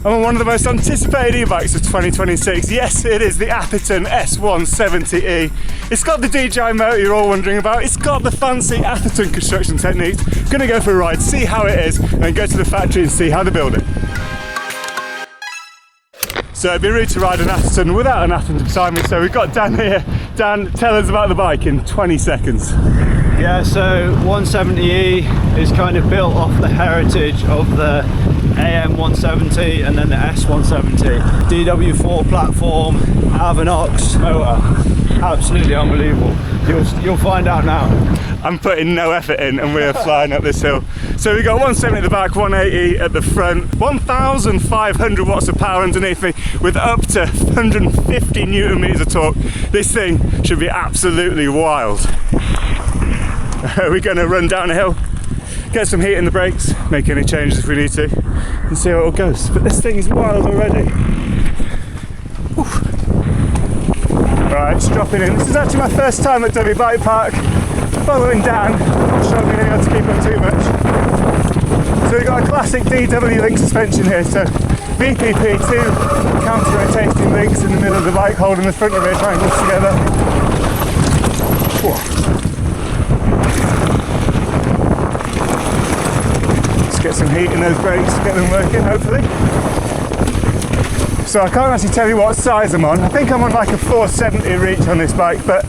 I'm on one of the most anticipated e-bikes of 2026. Yes, it is the Atherton S.170E. It's got the DJI motor you're all wondering about. It's got the fancy Atherton construction techniques. Gonna go for a ride, see how it is, and then go to the factory and see how they build it. So it'd be rude to ride an Atherton without an Atherton beside me, so we've got Dan here. Dan, tell us about the bike in 20 seconds. Yeah, so 170E is kind of built off the heritage of the AM170 and then the S170. DW4 platform, Avinox motor, absolutely unbelievable. You'll find out now. I'm putting no effort in and we're flying up this hill. So we've got 170 at the back, 180 at the front, 1,500 watts of power underneath me with up to 150 Newton meters of torque. This thing should be absolutely wild. We're going to run down a hill, get some heat in the brakes, make any changes if we need to, and see how it all goes. But this thing is wild already. Right, it's dropping in. This is actually my first time at Dyfi Bike Park, following Dan. Not sure I'm going to be able to keep up too much. So we've got a classic DW link suspension here, so VPP, two counter-rotating links in the middle of the bike, holding the front and rear triangles together. Whoa. Get some heat in those brakes, get them working hopefully. So I can't actually tell you what size I'm on. I think I'm on like a 470 reach on this bike, but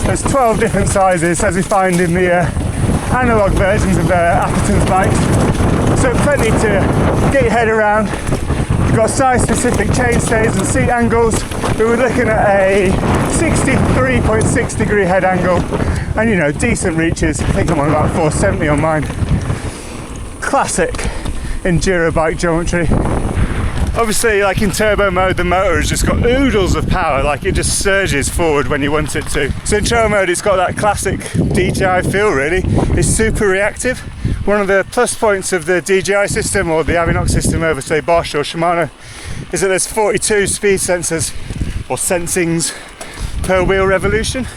there's 12 different sizes as we find in the analog versions of Atherton's bikes. So plenty to get your head around. We've got size specific chainstays and seat angles. We were looking at a 63.6 degree head angle and, you know, decent reaches. I think I'm on about 470 on mine. Classic enduro bike geometry. Obviously, like in turbo mode, the motor has just got oodles of power, like it just surges forward when you want it to. So in trail mode, it's got that classic DJI feel really. It's super reactive. One of the plus points of the DJI system or the Avinox system over say Bosch or Shimano is that there's 42 speed sensors or sensings per wheel revolution.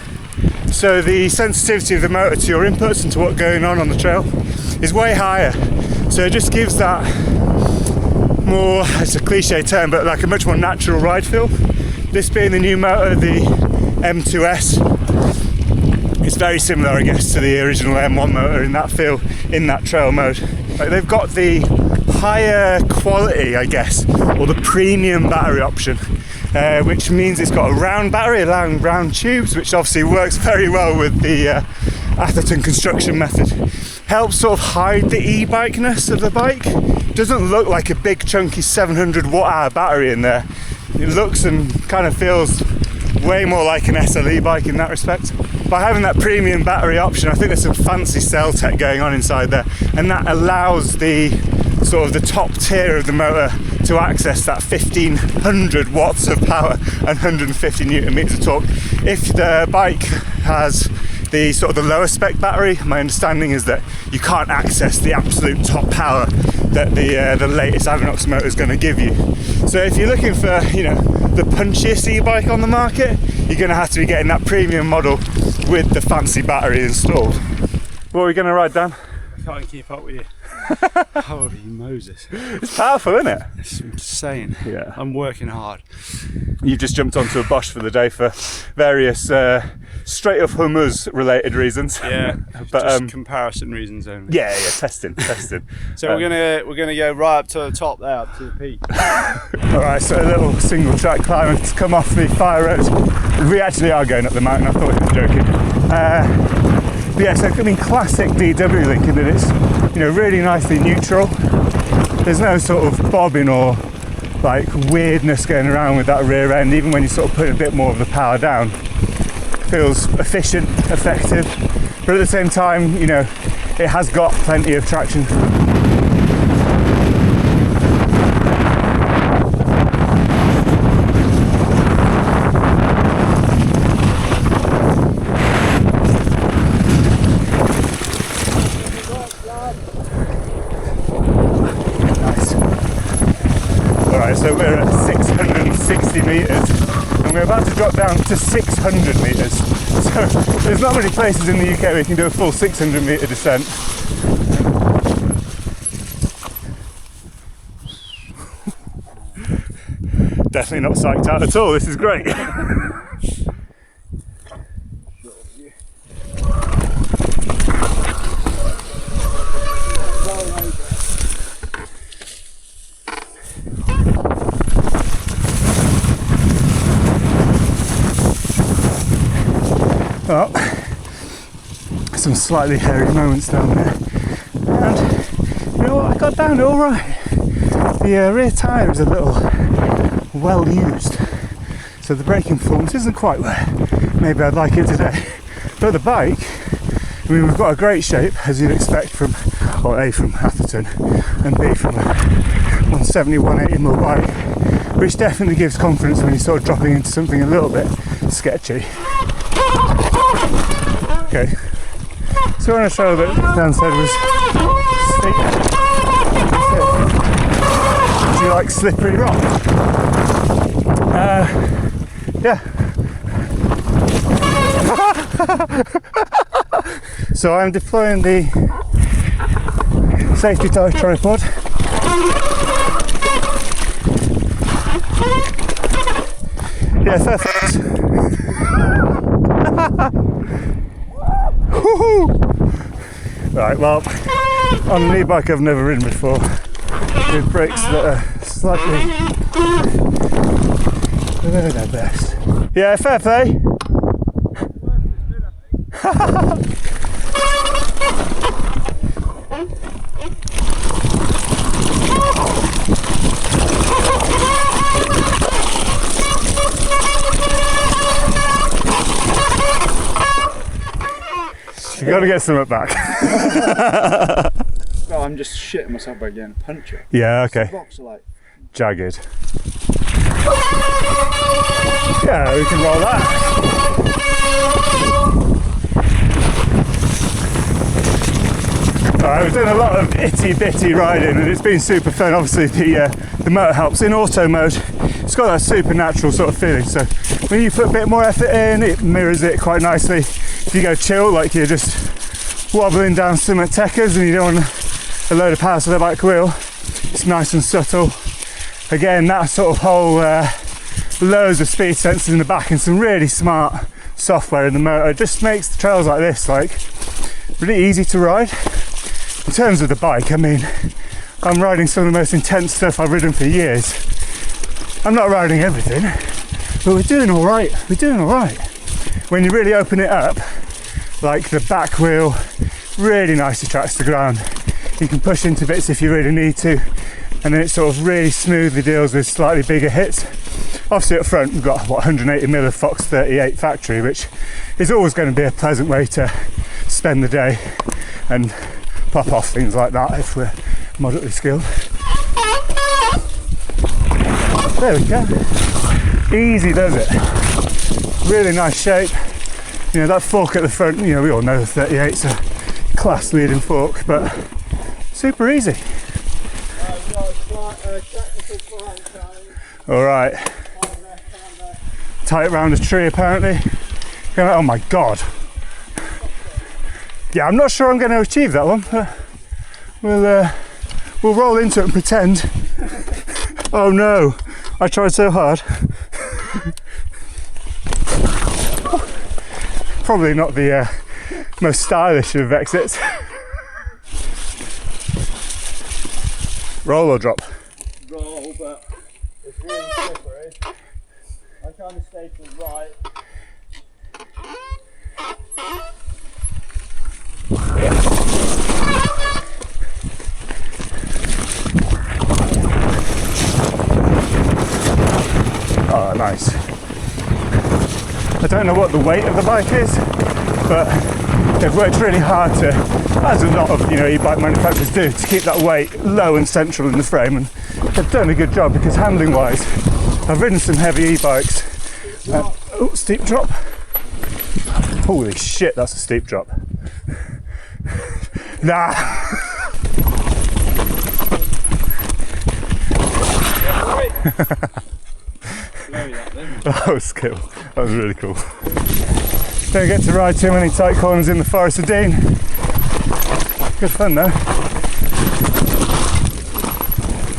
So the sensitivity of the motor to your inputs and to what's going on the trail is way higher. So it just gives that more, it's a cliche term, but like a much more natural ride feel. This being the new motor, the M2S, it's very similar, I guess, to the original M1 motor in that feel, in that trail mode. Like they've got the higher quality, I guess, or the premium battery option, which means it's got a round battery, allowing round tubes, which obviously works very well with the Atherton construction method. Helps sort of hide the e-bike-ness of the bike. Doesn't look like a big chunky 700 watt-hour battery in there. It looks and kind of feels way more like an SLE bike in that respect. By having that premium battery option, I think there's some fancy cell tech going on inside there, and that allows the sort of the top tier of the motor to access that 1500 watts of power and 150 Newton meters of torque. If the bike has the sort of the lower spec battery, my understanding is that you can't access the absolute top power that the latest Avinox motor is going to give you. So if you're looking for, you know, the punchiest e-bike on the market, you're going to have to be getting that premium model with the fancy battery installed. What are we going to ride, Dan? I can't keep up with you. Holy Moses. It's powerful, isn't it? It's insane. Yeah. I'm working hard. You've just jumped onto a Bosch for the day for various straight off hummers related reasons. Yeah, but just comparison reasons only. Yeah, testing. So we're gonna go right up to the top there, up to the peak. Alright, so a little single track climb to come off the fire road. We actually are going up the mountain, I thought he was joking. But yeah, so I mean, classic DW link in that it's, you know, really nicely neutral. There's no sort of bobbing or like weirdness going around with that rear end, even when you sort of put a bit more of the power down. Feels efficient, effective, but at the same time, you know, it has got plenty of traction. So we're at 660 metres and we're about to drop down to 600 metres. So there's not many places in the UK where you can do a full 600 metre descent. definitely not psyched out at all. This is great. Well, some slightly hairy moments down there, and you know what, I got down all right. The rear tyre is a little well used, so the braking performance isn't quite where maybe I'd like it today. But the bike, I mean, we've got a great shape, as you'd expect from, well, A, from Atherton, and B, from a 170-180mm bike, which definitely gives confidence when you're sort of dropping into something a little bit sketchy. Okay, so we're on a trail that Dan said was steep. Do you like slippery rock? Yeah. So I'm deploying the safety tie tripod. Yeah, perfect. Right, well, on an e-bike I've never ridden before, with brakes that are slightly below their best. Yeah, fair play. You got to get some back. No, I'm just shitting myself by getting a puncture. Yeah, okay. The rocks are like jagged. Yeah, we can roll that. Alright, we've done a lot of itty-bitty riding and it's been super fun. Obviously the motor helps. In auto mode, it's got that supernatural sort of feeling. So when you put a bit more effort in, it mirrors it quite nicely. If you go chill, like you're just wobbling down some techers and you don't want a load of power to the back wheel, it's nice and subtle. Again, that sort of whole loads of speed sensors in the back and some really smart software in the motor, it just makes the trails like this like really easy to ride. In terms of the bike, I mean, I'm riding some of the most intense stuff I've ridden for years. I'm not riding everything, but we're doing all right. We're doing all right. When you really open it up, like the back wheel really nicely tracks the ground. You can push into bits if you really need to, and then it sort of really smoothly deals with slightly bigger hits. Obviously up front we've got what 180mm of Fox 38 factory, which is always going to be a pleasant way to spend the day and pop off things like that if we're moderately skilled. There we go. Easy does it. Really nice shape. You know, that fork at the front, you know, we all know the 38's a class leading fork, but super easy. Alright. Tie it round a tree apparently. Oh my god. Yeah, I'm not sure I'm going to achieve that one, but we'll roll into it and pretend. Oh no, I tried so hard. Probably not the most stylish of exits. Roll or drop? roll, but it's really slippery. I kind of stay to the right. Oh, nice. I don't know what the weight of the bike is, but they've worked really hard to, as a lot of e-bike manufacturers do, to keep that weight low and central in the frame, and they've done a good job because handling wise, I've ridden some heavy e-bikes. Oh, steep drop. Holy shit, that's a steep drop. Nah. That was cool. That was really cool. Don't get to ride too many tight corners in the Forest of Dean. Good fun though.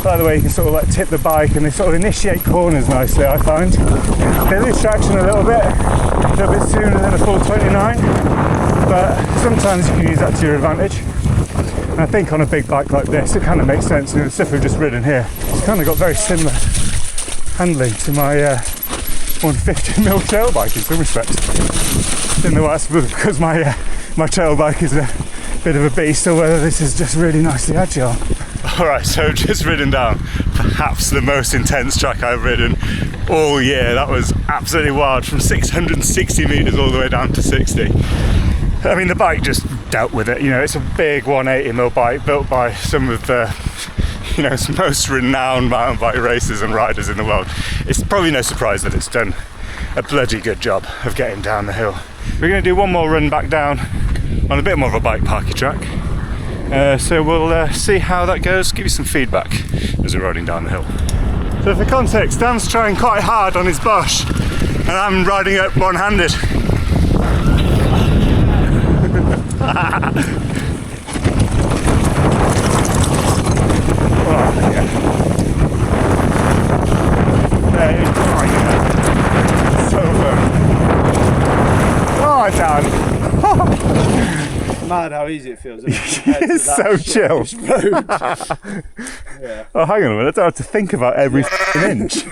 I like the way you can sort of like tip the bike and they sort of initiate corners nicely, I find. They lose traction a little bit sooner than a full 29, but sometimes you can use that to your advantage. And I think on a big bike like this, it kind of makes sense. The stuff we've just ridden here, it's kind of got very similar handling to my 150mm trail bike in some respects. I don't know why that's because my trail bike is a bit of a beast or whether this is just really nicely agile. Alright, so just ridden down perhaps the most intense track I've ridden all year. That was absolutely wild, from 660 metres all the way down to 60. I mean, the bike just dealt with it. You know, it's a big 180mm bike built by some of the most renowned mountain bike racers and riders in the world. It's probably no surprise that it's done a bloody good job of getting down the hill. We're going to do one more run back down on a bit more of a bike parky track. So we'll see how that goes, give you some feedback as we're riding down the hill. So for context, Dan's trying quite hard on his Bosch and I'm riding it one-handed. Oh, yeah. There you go. So fun. Oh, Dan. Mad how easy it feels. It's so chill. Yeah. Oh, hang on a minute, I don't have to think about every inch.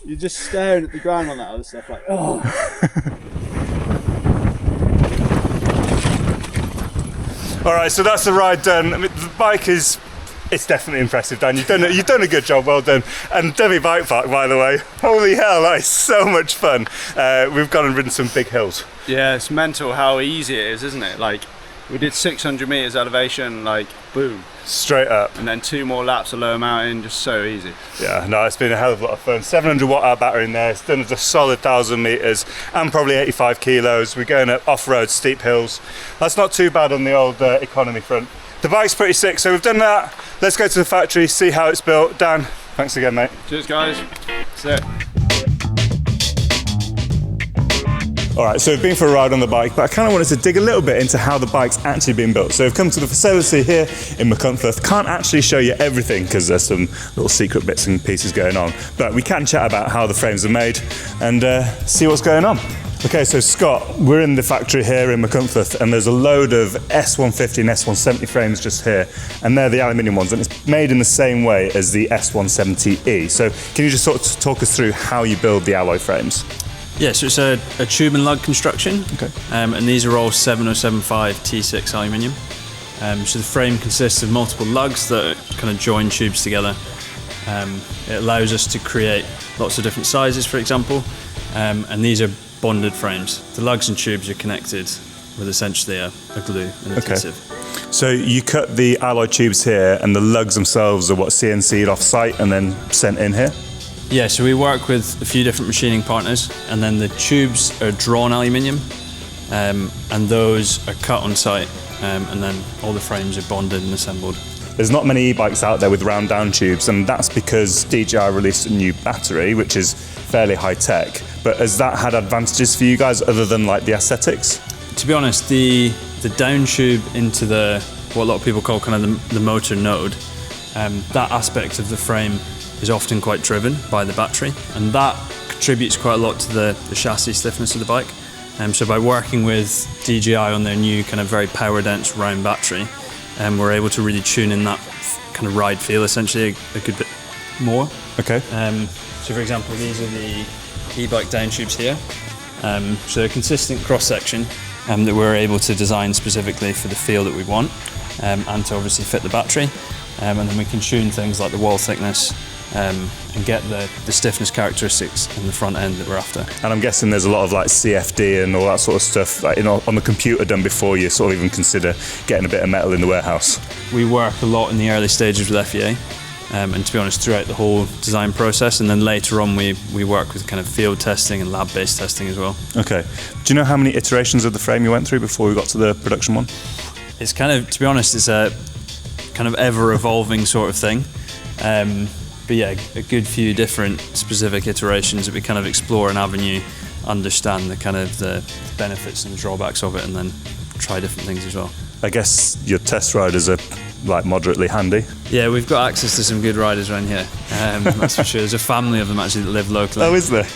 You're just staring at the ground on that other stuff like, oh. Alright, so that's the ride done. I mean, the bike is, it's definitely impressive, Dan. You've done a good job, well done. And Dyfi Bike Park, by the way, holy hell, that is so much fun. We've gone and ridden some big hills. Yeah, it's mental how easy it is, isn't it? Like, we did 600 metres elevation, like, boom. Straight up. And then 2 more laps of lower mountain, just so easy. Yeah, no, it's been a hell of a lot of fun. 700 watt hour battery in there. It's done us a solid 1,000 metres and probably 85 kilos. We're going up off-road, steep hills. That's not too bad on the old economy front. The bike's pretty sick, so we've done that. Let's go to the factory, see how it's built. Dan, thanks again, mate. Cheers, guys. That's it. Alright, so we've been for a ride on the bike, but I kind of wanted to dig a little bit into how the bike's actually been built. So we've come to the facility here in McCunthorth. Can't actually show you everything because there's some little secret bits and pieces going on, but we can chat about how the frames are made and see what's going on. Okay, so Scott, we're in the factory here in McCunthorth and there's a load of S150 and S170 frames just here, and they're the aluminium ones, and it's made in the same way as the S170E. So can you just sort of talk us through how you build the alloy frames? Yeah, so it's a tube and lug construction, okay. And these are all 7075 T6 aluminium. So the frame consists of multiple lugs that kind of join tubes together. It allows us to create lots of different sizes, for example, and these are bonded frames. The lugs and tubes are connected with essentially a glue and adhesive. Okay. So you cut the alloy tubes here and the lugs themselves are what, CNC'd off site and then sent in here? Yeah, so we work with a few different machining partners, and then the tubes are drawn aluminium, and those are cut on site, and then all the frames are bonded and assembled. There's not many e-bikes out there with round down tubes, and that's because DJI released a new battery, which is fairly high tech. But has that had advantages for you guys other than like the aesthetics? To be honest, the down tube into what a lot of people call kind of the motor node, that aspect of the frame is often quite driven by the battery, and that contributes quite a lot to the chassis stiffness of the bike. So by working with DJI on their new kind of very power dense round battery, we're able to really tune in that kind of ride feel essentially a good bit more. Okay. So for example, these are the e-bike down tubes here. So a consistent cross section that we're able to design specifically for the feel that we want, and to obviously fit the battery. And then we can tune things like the wall thickness, and get the stiffness characteristics in the front end that we're after. And I'm guessing there's a lot of like CFD and all that sort of stuff like, on the computer done before you sort of even consider getting a bit of metal in the warehouse. We work a lot in the early stages with FEA, and to be honest, throughout the whole design process, and then later on we work with kind of field testing and lab-based testing as well. Okay. Do you know how many iterations of the frame you went through before we got to the production one? It's kind of, to be honest, it's a kind of ever-evolving sort of thing. But yeah, a good few different specific iterations that we kind of explore an avenue, understand the kind of the benefits and drawbacks of it, and then try different things as well. I guess your test riders are like moderately handy. Yeah, we've got access to some good riders around here. That's for sure. There's a family of them actually that live locally. Oh, is there?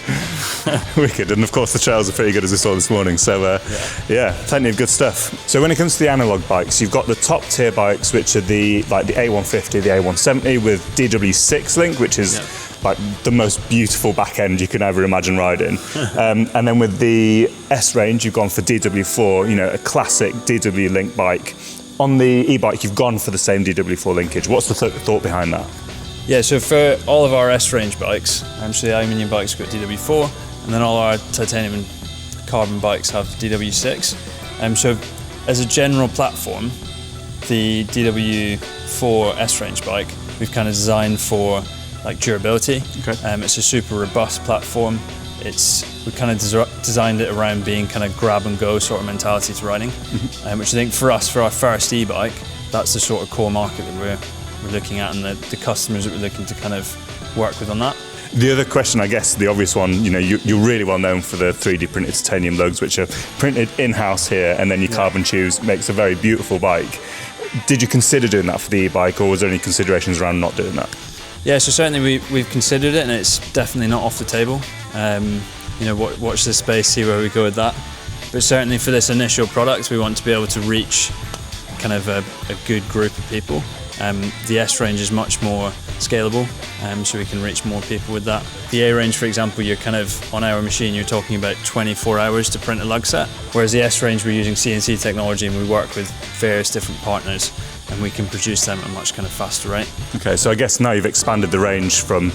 Wicked. And of course the trails are pretty good, as we saw this morning. So yeah, plenty of good stuff. So when it comes to the analog bikes, you've got the top tier bikes, which are the A150, the A170 with DW6 link, which is like the most beautiful back end you can ever imagine riding. And then with the S range, you've gone for DW4, you know, a classic DW link bike. On the e-bike, you've gone for the same DW4 linkage. What's the thought behind that? Yeah, so for all of our S range bikes, so the aluminium bikes got DW4, and then all our titanium and carbon bikes have DW6. So as a general platform, the DW4 S range bike, we've kind of designed for like durability. Okay. It's a super robust platform. We kind of designed it around being kind of grab and go sort of mentality to riding, which I think for us, for our first e-bike, that's the sort of core market that we're looking at, and the customers that we're looking to kind of work with on that. The other question, I guess, the obvious one, you know, you're really well known for the 3D printed titanium lugs, which are printed in-house here, and then your carbon tubes makes a very beautiful bike. Did you consider doing that for the e-bike, or was there any considerations around not doing that? Yeah, so certainly we've considered it, and it's definitely not off the table. You know, watch this space, see where we go with that. But certainly for this initial product, we want to be able to reach kind of a good group of people. The S range is much more scalable, so we can reach more people with that. The A range, for example, you're kind of, on our machine, you're talking about 24 hours to print a lug set, whereas the S range, we're using CNC technology, and we work with various different partners, and we can produce them at a much kind of faster rate. Okay, so I guess now you've expanded the range from,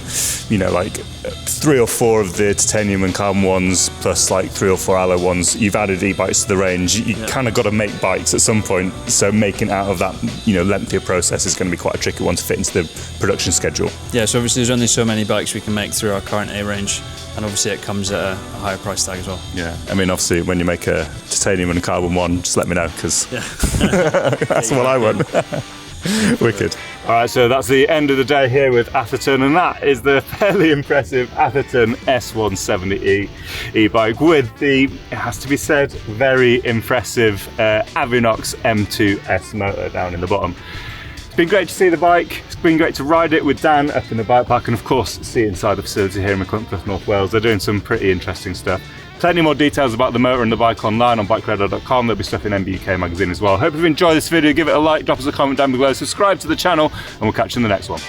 you know, like 3 or 4 of the titanium and carbon ones, plus like 3 or 4 alloy ones. You've added e-bikes to the range. You kind of got to make bikes at some point, so making out of that, you know, lengthier process is going to be quite a tricky one to fit into the production schedule. Yeah, so obviously there's only so many bikes we can make through our current A range, and obviously it comes at a higher price tag as well. Yeah, I mean, obviously when you make a titanium and a carbon one, just let me know, because that's what I want. Wicked. All right, so that's the end of the day here with Atherton, and that is the fairly impressive Atherton S.170E e-bike with the, it has to be said, very impressive Avinox M2S motor down in the bottom. It's been great to see the bike. It's been great to ride it with Dan up in the bike park, and of course see inside the facility here in McClunchcliffe, North Wales. They're doing some pretty interesting stuff. Plenty more details about the motor and the bike online on bikeradar.com. There'll be stuff in MBUK magazine as well. Hope you've enjoyed this video. Give it a like, drop us a comment down below, subscribe to the channel, and we'll catch you in the next one.